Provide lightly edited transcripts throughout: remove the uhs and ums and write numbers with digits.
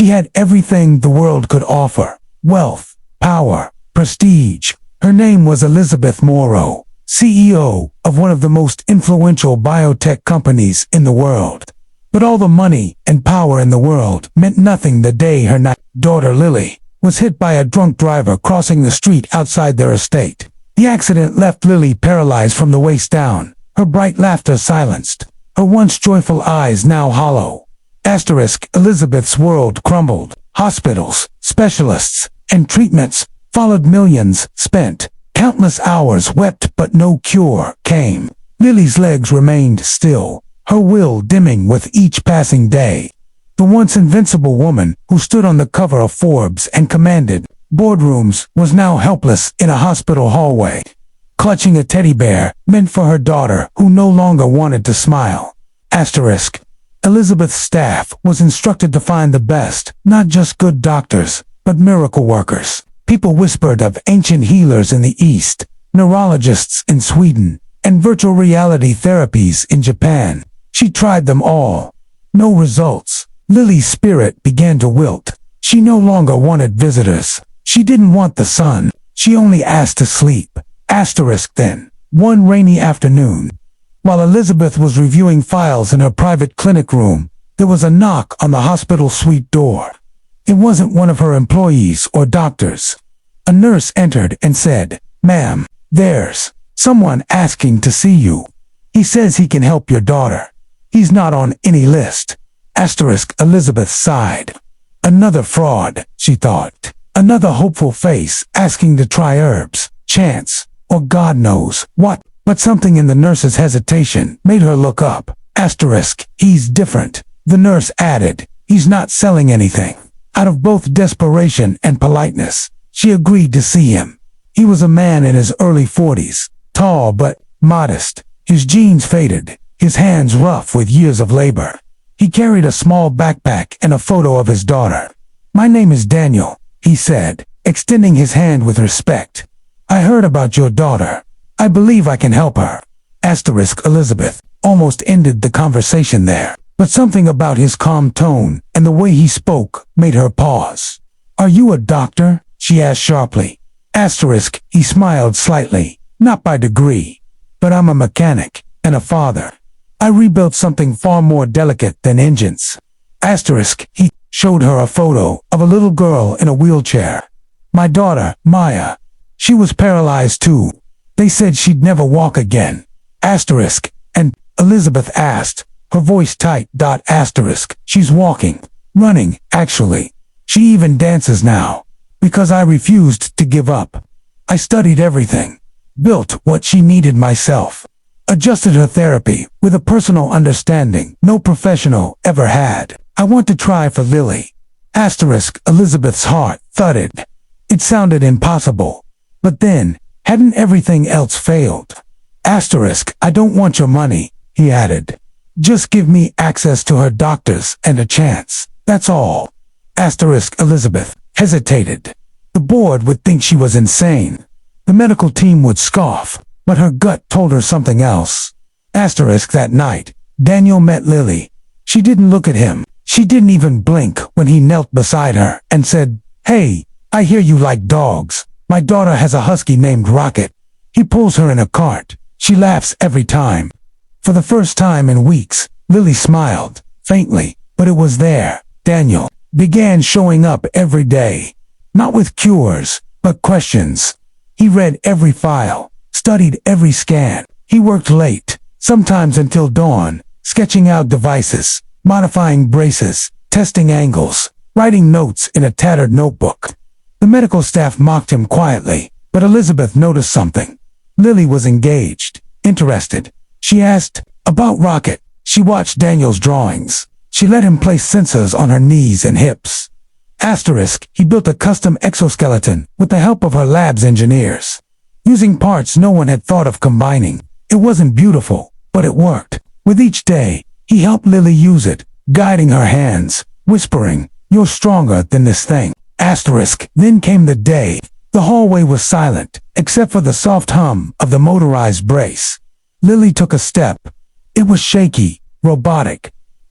She had everything the world could offer: wealth, power, prestige. Her name was Elizabeth Morrow, CEO of one of the most influential biotech companies in the world. But all the money and power in the world meant nothing the day her daughter Lily was hit by a drunk driver crossing the street outside their estate. The accident left Lily paralyzed from the waist down, her bright laughter silenced, her once joyful eyes now hollow. Elizabeth's world crumbled. Hospitals, specialists, and treatments followed, millions spent, countless hours wept, but no cure came. Lily's legs remained still, her will dimming with each passing day. The once invincible woman who stood on the cover of Forbes and commanded boardrooms was now helpless in a hospital hallway, clutching a teddy bear meant for her daughter who no longer wanted to smile. Elizabeth's staff was instructed to find the best, not just good doctors, but miracle workers. People whispered of ancient healers in the East, neurologists in Sweden, and virtual reality therapies in Japan. She tried them all. No results. Lily's spirit began to wilt. She no longer wanted visitors. She didn't want the sun. She only asked to sleep. Then, one rainy afternoon, while Elizabeth was reviewing files in her private clinic room, there was a knock on the hospital suite door. It wasn't one of her employees or doctors. A nurse entered and said, "Ma'am, there's someone asking to see you. He says he can help your daughter. He's not on any list." Elizabeth sighed. Another fraud, she thought. Another hopeful face asking to try herbs, chance, or God knows what. But something in the nurse's hesitation made her look up. "He's different," the nurse added. "He's not selling anything." Out of both desperation and politeness, she agreed to see him. He was a man in his early 40s, tall but modest, his jeans faded, his hands rough with years of labor. He carried a small backpack and a photo of his daughter. "My name is Daniel," he said, extending his hand with respect. "I heard about your daughter. I believe I can help her." Elizabeth almost ended the conversation there, but something about his calm tone and the way he spoke made her pause. "Are you a doctor?" she asked sharply. He smiled slightly. "Not by degree, but I'm a mechanic and a father. I rebuilt something far more delicate than engines." He showed her a photo of a little girl in a wheelchair. "My daughter, Maya. She was paralyzed too. They said she'd never walk again." And Elizabeth asked, her voice tight. "She's walking, running, actually. She even dances now. Because I refused to give up. I studied everything, built what she needed myself, adjusted her therapy with a personal understanding no professional ever had. I want to try for Lily." Elizabeth's heart thudded. It sounded impossible. But then, hadn't everything else failed? "I don't want your money," he added. "Just give me access to her doctors and a chance. That's all." Elizabeth hesitated. The board would think she was insane. The medical team would scoff, but her gut told her something else. That night, Daniel met Lily. She didn't look at him. She didn't even blink when he knelt beside her and said, "Hey, I hear you like dogs. My daughter has a husky named Rocket. He pulls her in a cart. She laughs every time." For the first time in weeks, Lily smiled, faintly, but it was there. Daniel began showing up every day. Not with cures, but questions. He read every file, studied every scan. He worked late, sometimes until dawn, sketching out devices, modifying braces, testing angles, writing notes in a tattered notebook. The medical staff mocked him quietly, but Elizabeth noticed something. Lily was engaged, interested. She asked about Rocket. She watched Daniel's drawings. She let him place sensors on her knees and hips. He built a custom exoskeleton with the help of her lab's engineers, using parts no one had thought of combining. It wasn't beautiful, but it worked. With each day, he helped Lily use it, guiding her hands, whispering, "You're stronger than this thing." Then came the day. The hallway was silent, except for the soft hum of the motorized brace. Lily took a step. It was shaky, robotic,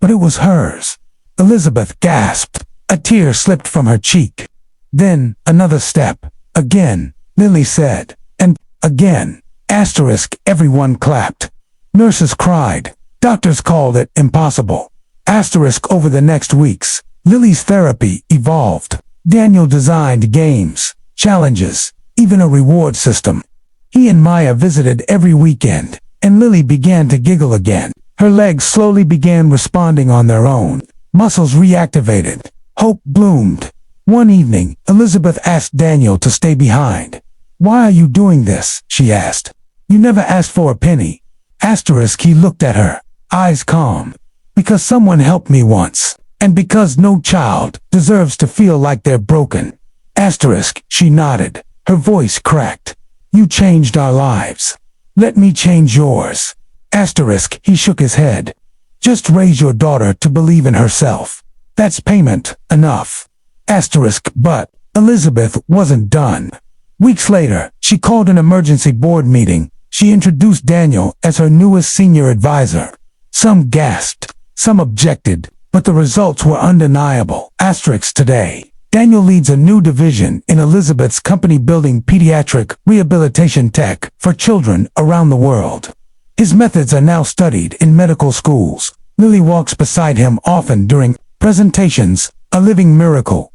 but it was hers. Elizabeth gasped. A tear slipped from her cheek. Then, another step. Again, Lily said. And, again. Asterisk, everyone clapped. Nurses cried. Doctors called it impossible. Asterisk, over the next weeks, Lily's therapy evolved. Daniel designed games, challenges, even a reward system. He and Maya visited every weekend, and Lily began to giggle again. Her legs slowly began responding on their own. Muscles reactivated. Hope bloomed. One evening, Elizabeth asked Daniel to stay behind. "Why are you doing this?" she asked. "You never asked for a penny." Asterisk, he looked at her, eyes calm. "Because someone helped me once, and because no child deserves to feel like they're broken." Asterisk, she nodded, her voice cracked. "You changed our lives. Let me change yours." Asterisk, he shook his head. "Just raise your daughter to believe in herself. That's payment enough." Asterisk, but Elizabeth wasn't done. Weeks later, she called an emergency board meeting. She introduced Daniel as her newest senior advisor. Some gasped, some objected, but the results were undeniable. Asterisk, today, Daniel leads a new division in Elizabeth's company building pediatric rehabilitation tech for children around the world. His methods are now studied in medical schools. Lily walks beside him often during presentations, a living miracle.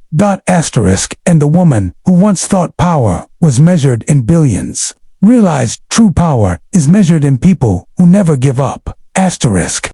Asterisk, and the woman who once thought power was measured in billions realized true power is measured in people who never give up. Asterisk.